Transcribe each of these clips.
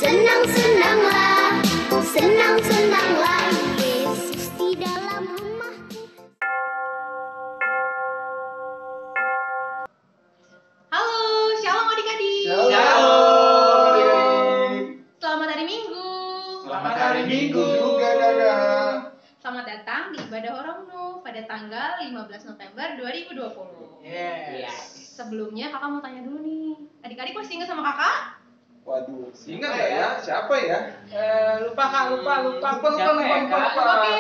Senang-senanglah, senang-senanglah, Yesus di dalam rumahku. Halo, shalom adik-adik. Shalom adik-adik. Selamat hari Minggu. Selamat hari Minggu juga, Kakak. Selamat datang di ibadah Horongnu pada tanggal 15 November 2020. Yes. Sebelumnya kakak mau tanya dulu nih. Adik-adik masih ingat sama kakak? Waduh, ingat nggak ya? Siapa ya? Lupa kak, lupa. Oke,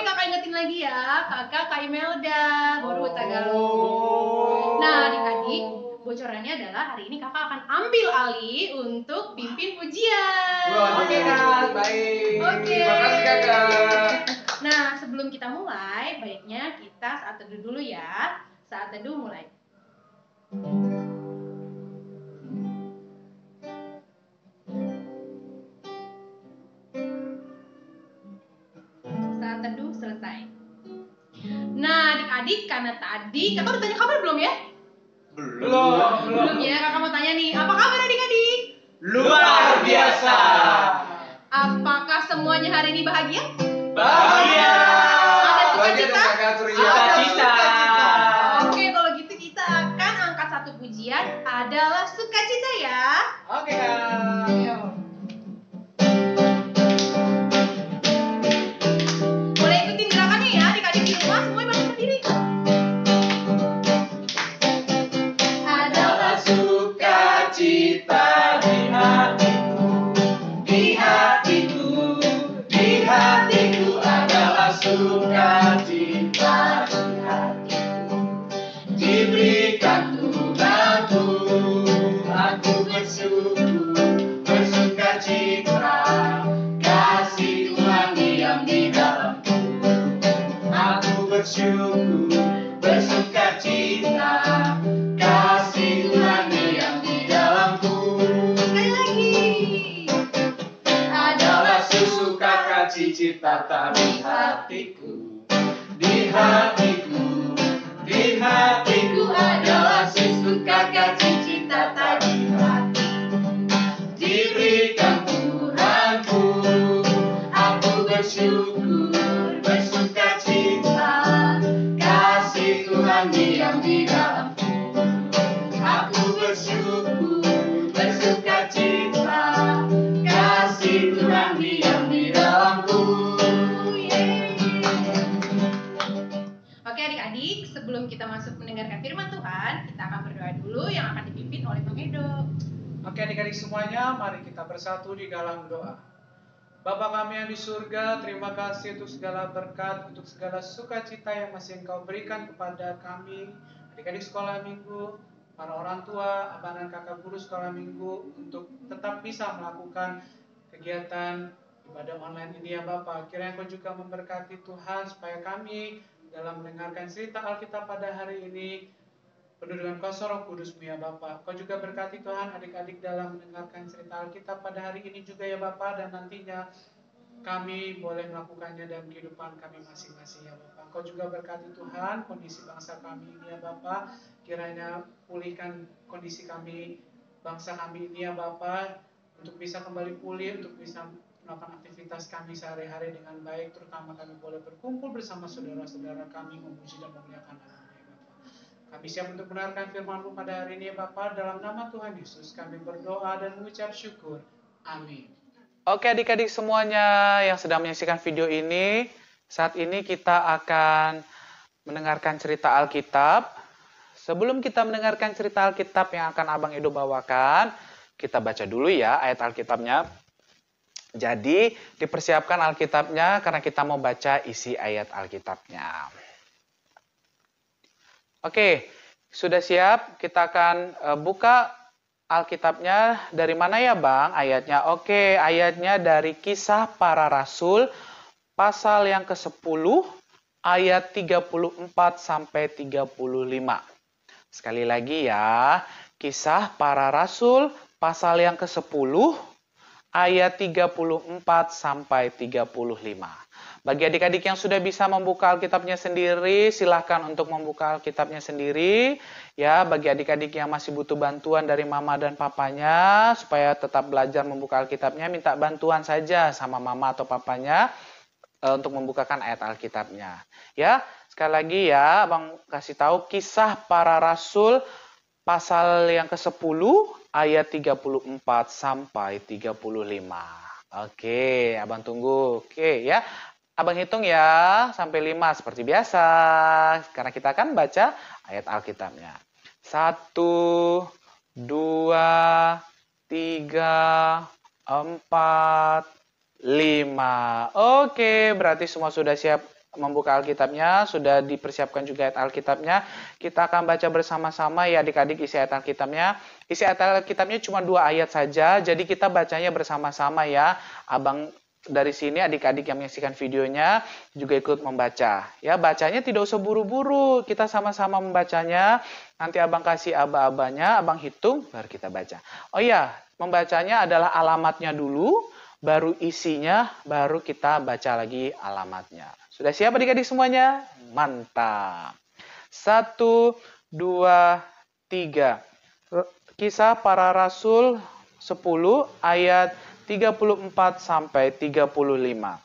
kakak ingetin lagi ya. Kakak Kak Imelda, guru Tagalog. Nah, adik-adik, bocorannya adalah hari ini kakak akan ambil alih untuk pimpin pujian. Oke kak, baik. Oke. Terima kasih kakak. Nah, sebelum kita mulai, baiknya kita saat teduh dulu ya. Saat teduh mulai. Saat teduh selesai. Nah, adik-adik, karena tadi kakak udah tanya kabar belum ya? Belum ya, kakak mau tanya nih, apa kabar adik-adik? Luar biasa. Apakah semuanya hari ini bahagia? Bahagia. Ada sukacita? Sukacita. Oke, kalau gitu kita akan angkat satu pujian adalah sukacita ya. Oke kak. Ayo. Boleh ikutin gerakannya ya, adik-adik di rumah semuanya bantu berdiri. Adalah Sukacita di hatiku, di hatiku, di hatiku adalah sukacita di hatiku. Diberikan Tuhanku, aku bersyukur, bersukacita, kasih Tuhan diam di dalamku. Aku bersyukur, bersukacita, kasih Tuhan diam di dalamku. sekali lagi. Adalah sukacita di hatiku, di hatiku, di hatiku adalah sukacita di hatiku. Diberikan Tuhanku, aku bersyukur, bersukacita, kasih Tuhan diam di dalamku. Aku bersyukur, bersukacita, kasih Tuhan diam di dalamku. Oke adik-adik, sebelum kita masuk mendengarkan firman Tuhan, kita akan berdoa dulu yang akan dipimpin oleh Bang Edo. Oke adik-adik semuanya, mari kita bersatu di dalam doa. Bapa kami yang di surga, terima kasih untuk segala berkat, untuk segala sukacita yang masih Engkau berikan kepada kami, adik-adik sekolah minggu, para orang tua, abang dan kakak guru sekolah minggu, untuk tetap bisa melakukan kegiatan ibadah online ini ya Bapak. Kiranya Engkau juga memberkati Tuhan supaya kami dalam mendengarkan cerita Alkitab pada hari ini penuh dengan kuasa Roh Kudus-Mu ya Bapak. Kau juga berkati Tuhan adik-adik dalam mendengarkan cerita Alkitab pada hari ini juga ya Bapak, dan nantinya kami boleh melakukannya dalam kehidupan kami masing-masing ya Bapak. Kau juga berkati Tuhan kondisi bangsa kami ini ya Bapak. Kiranya pulihkan kondisi kami, bangsa kami ini ya Bapak, untuk bisa kembali pulih, untuk bisa melakukan aktivitas kami sehari-hari dengan baik, terutama kami boleh berkumpul bersama saudara-saudara kami memuji dan memuliakan nama-Mu ya Bapak. Kami siap untuk mendengarkan firman-Mu pada hari ini ya Bapak. Dalam nama Tuhan Yesus kami berdoa dan mengucap syukur. Amin. Oke adik-adik semuanya yang sedang menyaksikan video ini, saat ini kita akan mendengarkan cerita Alkitab. Sebelum kita mendengarkan cerita Alkitab yang akan Abang Edo bawakan, kita baca dulu ya ayat Alkitabnya. Jadi dipersiapkan Alkitabnya karena kita mau baca isi ayat Alkitabnya. Oke, sudah siap? Kita akan buka Alkitabnya. Dari mana ya Bang ayatnya? Oke, ayatnya dari Kisah Para Rasul pasal yang ke-10 ayat 34 sampai 35. Sekali lagi ya, Kisah Para Rasul pasal yang ke-10 ayat 34 sampai 35. Bagi adik-adik yang sudah bisa membuka Alkitabnya sendiri, silahkan untuk membuka Alkitabnya sendiri. Ya, bagi adik-adik yang masih butuh bantuan dari mama dan papanya, supaya tetap belajar membuka Alkitabnya, minta bantuan saja sama mama atau papanya untuk membukakan ayat Alkitabnya. Ya, sekali lagi ya, Abang kasih tahu Kisah Para Rasul pasal yang ke-10 ayat 34 sampai 35. Oke, Abang tunggu. Oke ya. Abang hitung ya sampai 5 seperti biasa. Karena kita akan baca ayat Alkitabnya. 1, 2, 3, 4, 5. Oke, berarti semua sudah siap membuka Alkitabnya, sudah dipersiapkan juga ayat Alkitabnya. Kita akan baca bersama-sama ya adik-adik isi ayat Alkitabnya. Isi ayat Alkitabnya cuma 2 ayat saja, jadi kita bacanya bersama-sama ya. Abang dari sini adik-adik yang menyaksikan videonya juga ikut membaca. Ya, bacanya tidak usah buru-buru, kita sama-sama membacanya. Nanti Abang kasih aba-abanya, Abang hitung, baru kita baca. Oh iya, membacanya adalah alamatnya dulu, baru isinya, baru kita baca lagi alamatnya. Sudah siap adik-adik semuanya? Mantap. 1, 2, 3. Kisah Para Rasul 10 ayat 34 sampai 35.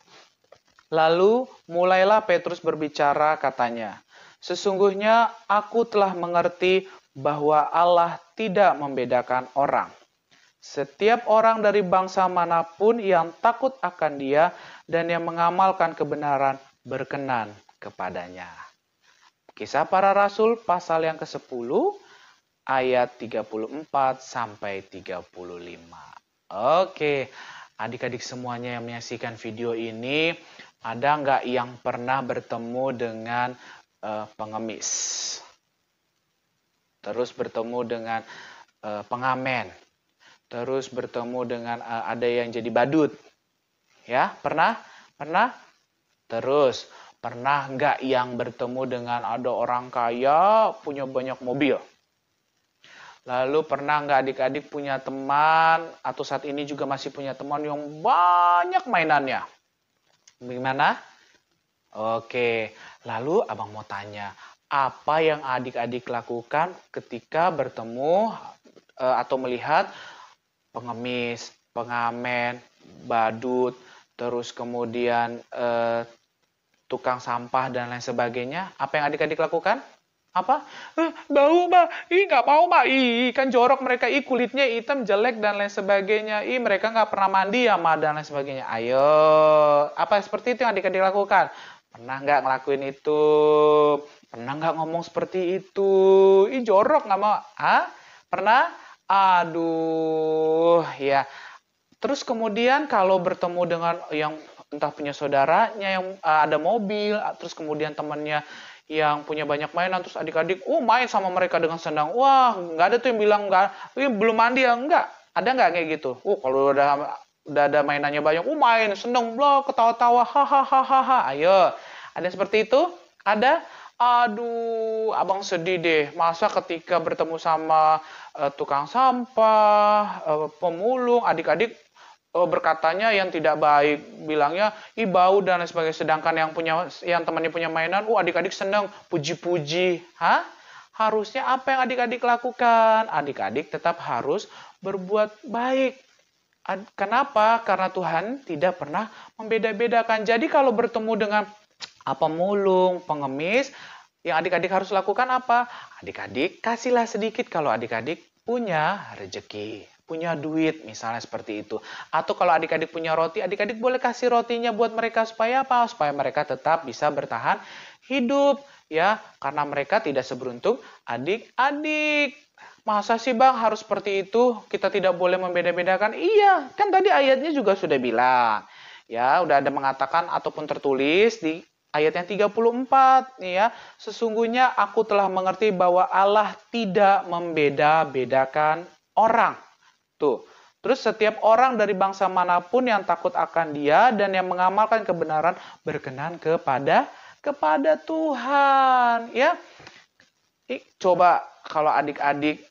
Lalu mulailah Petrus berbicara, katanya, "Sesungguhnya aku telah mengerti bahwa Allah tidak membedakan orang. Setiap orang dari bangsa manapun yang takut akan Dia dan yang mengamalkan kebenaran berkenan kepadanya." Kisah Para Rasul pasal yang ke-10 ayat 34 sampai 35. Oke, adik-adik semuanya yang menyaksikan video ini, ada nggak yang pernah bertemu dengan pengemis? Terus bertemu dengan pengamen? Terus bertemu dengan ada yang jadi badut? Ya, pernah? Pernah? Terus, pernah nggak yang bertemu dengan ada orang kaya punya banyak mobil? Lalu pernah nggak adik-adik punya teman atau saat ini juga masih punya teman yang banyak mainannya? Bagaimana? Oke, lalu abang mau tanya, apa yang adik-adik lakukan ketika bertemu atau melihat pengemis, pengamen, badut, terus kemudian tukang sampah dan lain sebagainya? Apa yang adik-adik lakukan? Apa? Bau, Mbak. Nggak mau, Mbak. Kan jorok mereka. Kulitnya hitam, jelek, dan lain sebagainya. Mereka nggak pernah mandi ya, Mbak, dan lain sebagainya. Ayo. Apa seperti itu yang adik-adik lakukan? Pernah nggak ngelakuin itu? Pernah nggak ngomong seperti itu? Jorok nggak mau? Hah? Pernah? Aduh, ya. Terus kemudian kalau bertemu dengan yang entah punya saudaranya yang ada mobil, terus kemudian temannya yang punya banyak mainan, terus adik-adik main sama mereka dengan senang. Wah, nggak ada tuh yang bilang nggak, belum mandi ya, enggak. Ada nggak kayak gitu? Kalau udah ada mainannya banyak, main seneng, ketawa-tawa, hahaha. Ayo, ada seperti itu? Ada? Aduh, abang sedih deh. Masa ketika bertemu sama tukang sampah, pemulung, adik-adik berkatanya yang tidak baik, bilangnya bau dan lain sebagainya, sedangkan yang temannya punya mainan, adik-adik senang, puji-puji. Harusnya apa yang adik-adik lakukan? Adik-adik tetap harus berbuat baik. Kenapa? Karena Tuhan tidak pernah membeda-bedakan. Jadi kalau bertemu dengan pemulung, pengemis, yang adik-adik harus lakukan apa? Adik-adik kasihlah sedikit kalau adik-adik punya rezeki, punya duit, misalnya seperti itu. Atau kalau adik-adik punya roti, adik-adik boleh kasih rotinya buat mereka supaya apa? Supaya mereka tetap bisa bertahan hidup, ya. Karena mereka tidak seberuntung adik-adik. Masa sih Bang harus seperti itu? Kita tidak boleh membeda-bedakan. Iya, kan tadi ayatnya juga sudah bilang. Ya, udah ada mengatakan ataupun tertulis di ayat yang 34, ya. Sesungguhnya aku telah mengerti bahwa Allah tidak membeda-bedakan orang. Tuh. Terus setiap orang dari bangsa manapun yang takut akan Dia dan yang mengamalkan kebenaran berkenan kepada Tuhan, ya. Coba kalau adik-adik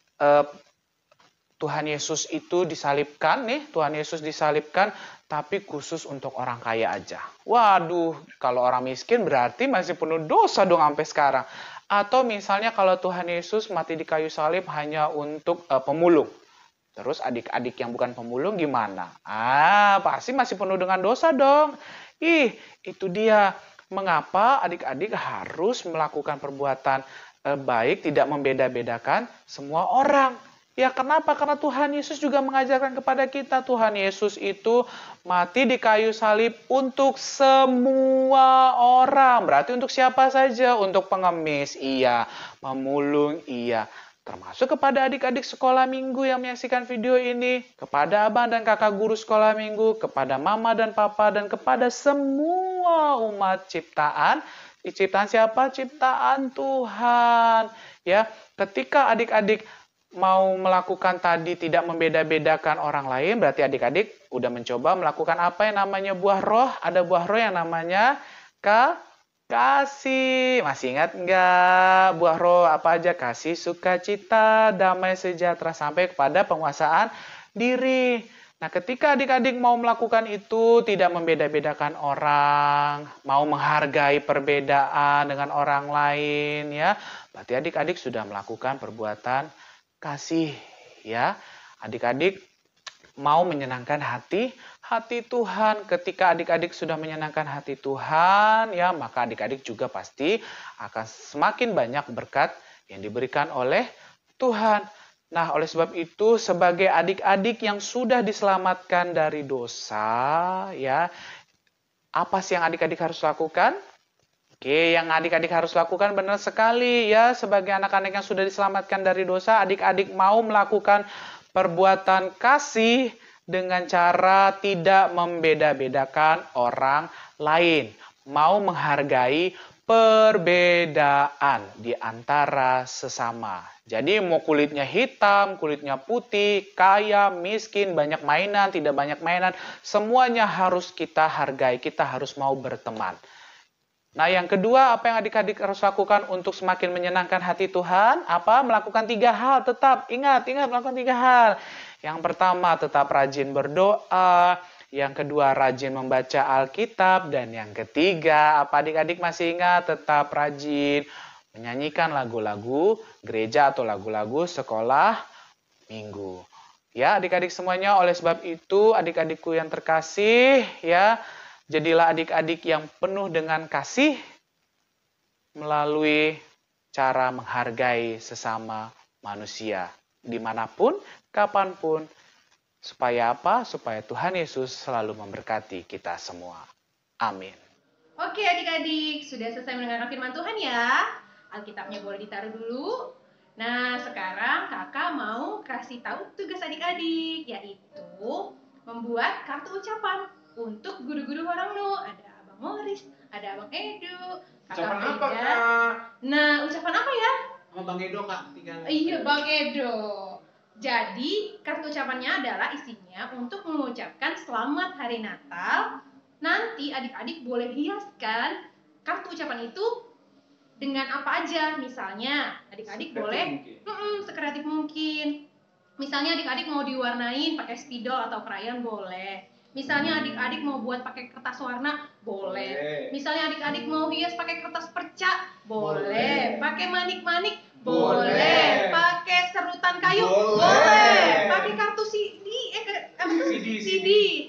Tuhan Yesus itu disalibkan nih, Tuhan Yesus disalibkan tapi khusus untuk orang kaya aja. Waduh, kalau orang miskin berarti masih penuh dosa dong sampai sekarang. Atau misalnya kalau Tuhan Yesus mati di kayu salib hanya untuk pemulung. Terus adik-adik yang bukan pemulung gimana? Pasti masih penuh dengan dosa dong. Itu dia. Mengapa adik-adik harus melakukan perbuatan baik, tidak membeda-bedakan semua orang? Ya kenapa? Karena Tuhan Yesus juga mengajarkan kepada kita. Tuhan Yesus itu mati di kayu salib untuk semua orang. Berarti untuk siapa saja? Untuk pengemis, iya. Pemulung, iya. Termasuk kepada adik-adik sekolah minggu yang menyaksikan video ini, kepada abang dan kakak guru sekolah minggu, kepada mama dan papa, dan kepada semua umat ciptaan. Ciptaan siapa? Ciptaan Tuhan. Ya, ketika adik-adik mau melakukan tadi tidak membeda-bedakan orang lain, berarti adik-adik udah mencoba melakukan apa yang namanya buah roh. Ada buah roh yang namanya kasih. Masih ingat nggak? Buah roh apa aja? Kasih, sukacita, damai, sejahtera, sampai kepada penguasaan diri. Nah, ketika adik-adik mau melakukan itu, tidak membeda-bedakan orang, mau menghargai perbedaan dengan orang lain, ya, berarti adik-adik sudah melakukan perbuatan kasih, ya. Adik-adik mau menyenangkan hati Tuhan. Ketika adik-adik sudah menyenangkan hati Tuhan, ya, maka adik-adik juga pasti akan semakin banyak berkat yang diberikan oleh Tuhan. Nah, oleh sebab itu, sebagai adik-adik yang sudah diselamatkan dari dosa, ya, apa sih yang adik-adik harus lakukan? Oke, yang adik-adik harus lakukan benar sekali, ya, sebagai anak-anak yang sudah diselamatkan dari dosa, adik-adik mau melakukan perbuatan kasih dengan cara tidak membeda-bedakan orang lain. Mau menghargai perbedaan di antara sesama. Jadi mau kulitnya hitam, kulitnya putih, kaya, miskin, banyak mainan, tidak banyak mainan, semuanya harus kita hargai, kita harus mau berteman. Nah, yang kedua, apa yang adik-adik harus lakukan untuk semakin menyenangkan hati Tuhan? Apa? Melakukan 3 hal. Tetap ingat melakukan 3 hal. Yang pertama, tetap rajin berdoa. Yang kedua, rajin membaca Alkitab. Dan yang ketiga, apa adik-adik masih ingat? Tetap rajin menyanyikan lagu-lagu gereja atau lagu-lagu sekolah minggu. Ya, adik-adik semuanya, oleh sebab itu, adik-adikku yang terkasih, ya, jadilah adik-adik yang penuh dengan kasih melalui cara menghargai sesama manusia. Dimanapun, kapanpun. Supaya apa? Supaya Tuhan Yesus selalu memberkati kita semua. Amin. Oke adik-adik, sudah selesai mendengarkan firman Tuhan ya. Alkitabnya boleh ditaruh dulu. Nah, sekarang kakak mau kasih tahu tugas adik-adik, yaitu membuat kartu ucapan untuk guru-guru Horongnu. Ada Abang Morris, ada Abang Edu, Ucapan Kakak apa, Frida. Kak? Nah, ucapan apa ya? Sama Bang Edo, Kak. Iya, Bang Edo. Jadi, kartu ucapannya adalah isinya untuk mengucapkan selamat hari Natal. Nanti adik-adik boleh hiaskan kartu ucapan itu dengan apa aja. Misalnya, adik-adik boleh sekreatif mungkin. Misalnya adik-adik mau diwarnain pakai spidol atau krayon boleh. Misalnya adik-adik mau buat pakai kertas warna boleh. Misalnya adik-adik mau hias pakai kertas perca boleh. Pakai manik-manik boleh. Pakai serutan kayu boleh. Pakai kartu CD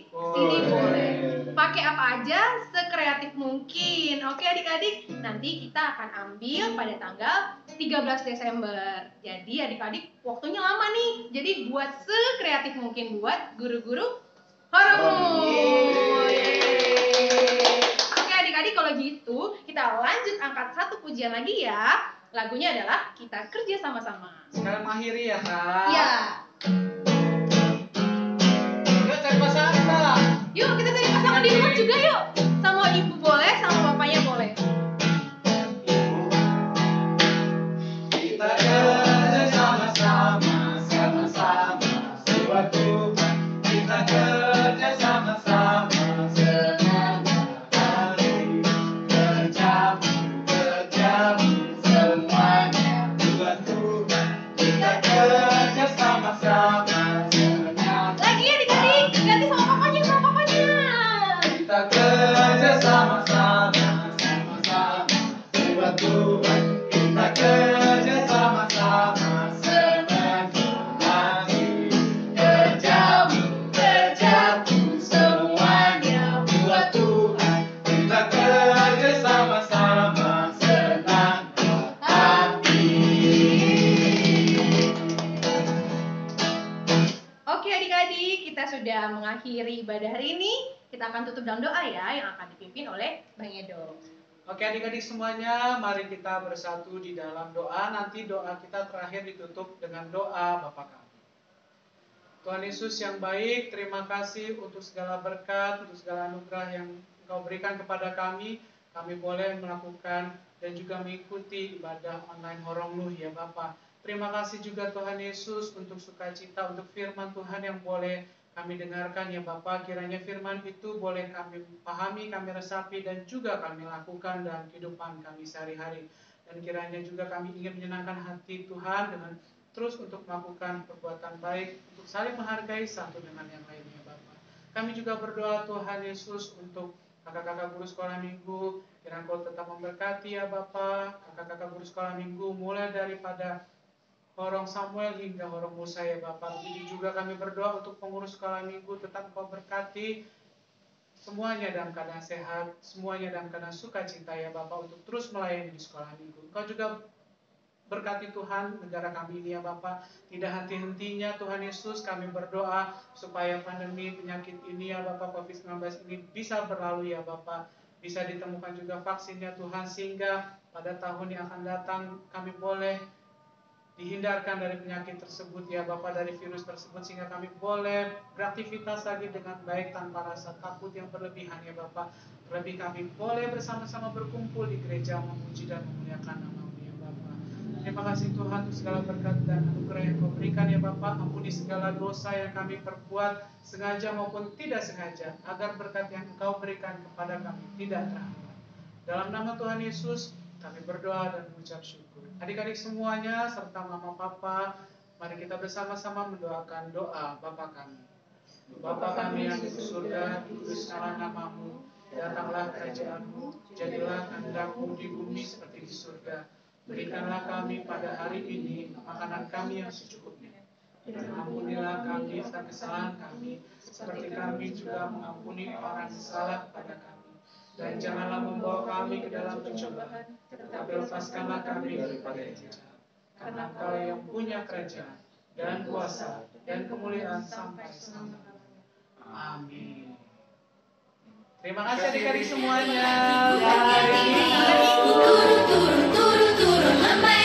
boleh. Pakai apa aja sekreatif mungkin. Oke adik-adik, nanti kita akan ambil pada tanggal 13 Desember. Jadi adik-adik waktunya lama nih. Jadi buat sekreatif mungkin buat guru-guru Horongnu. Oke adik-adik, kalau gitu kita lanjut angkat satu pujian lagi ya. Lagunya adalah Kita Kerja Sama-Sama. Sekarang mengakhiri ya, Kak. Ya. Yuk cari pasangan, Kak. Yuk kita cari pasangan di rumah juga yuk. Sama ibu boleh, sama bapaknya boleh. Kita kerja sama-sama, sama-sama buat Tuhan. Kita kerja sama-sama, semangat hari kerjamu semuanya buat Tuhan. Kita kerja sama-sama. kita sudah mengakhiri ibadah hari ini. Kita akan tutup dalam doa ya, yang akan dipimpin oleh Bang Edo. Oke adik-adik semuanya, mari kita bersatu di dalam doa. Nanti doa kita terakhir ditutup dengan doa Bapa kami. Tuhan Yesus yang baik, terima kasih untuk segala berkat, untuk segala anugerah yang Engkau berikan kepada kami. Kami boleh melakukan dan juga mengikuti ibadah online Horong Nuh ya Bapa. Terima kasih juga Tuhan Yesus untuk sukacita, untuk firman Tuhan yang boleh kami dengarkan ya Bapa. Kiranya firman itu boleh kami pahami, kami resapi dan juga kami lakukan dalam kehidupan kami sehari-hari. Dan kiranya juga kami ingin menyenangkan hati Tuhan dengan terus untuk melakukan perbuatan baik, untuk saling menghargai satu dengan yang lainnya Bapa. Kami juga berdoa Tuhan Yesus untuk kakak-kakak guru sekolah minggu, kiranya Kau tetap memberkati ya Bapa. Kakak-kakak guru sekolah minggu mulai daripada Horong Samuel hingga Horong Musa ya Bapak. Begitu juga kami berdoa untuk pengurus sekolah minggu, tetap Kau berkati semuanya dalam keadaan sehat, semuanya dalam keadaan sukacita ya Bapak, untuk terus melayani di sekolah minggu. Kau juga berkati Tuhan negara kami ini ya Bapak. Tidak henti-hentinya Tuhan Yesus kami berdoa supaya pandemi penyakit ini ya Bapak, COVID-19 ini bisa berlalu ya Bapak. Bisa ditemukan juga vaksinnya Tuhan, sehingga pada tahun yang akan datang kami boleh dihindarkan dari penyakit tersebut ya Bapak, dari virus tersebut, sehingga kami boleh beraktivitas lagi dengan baik tanpa rasa takut yang berlebihan ya Bapak. Terlebih kami boleh bersama-sama berkumpul di gereja memuji dan memuliakan nama-Mu ya Bapak. Terima kasih Tuhan untuk segala berkat dan anugerah yang Kau berikan ya Bapak. Ampuni segala dosa yang kami perbuat sengaja maupun tidak sengaja, agar berkat yang Engkau berikan kepada kami tidak terhambat. Dalam nama Tuhan Yesus kami berdoa dan mengucap syukur. Adik-adik semuanya serta mama papa, mari kita bersama-sama mendoakan doa Bapa kami. Bapa kami yang di surga, dikuduskanlah nama-Mu, datanglah kerajaan-Mu, jadilah kehendak-Mu di bumi seperti di surga. Berikanlah kami pada hari ini makanan kami yang secukupnya. Dan ampunilah kami kesalahan kami, seperti kami juga mengampuni orang yang salah kepada kami. Dan janganlah membawa kami ke dalam pencobaan, tetapi lepaskanlah kami daripada yang jahat. Karena Engkau yang punya kerajaan dan kuasa dan kemuliaan sampai selama-lamanya. Amin. Terima kasih adik-adik semuanya. Turun, turun, turun, turun, lambai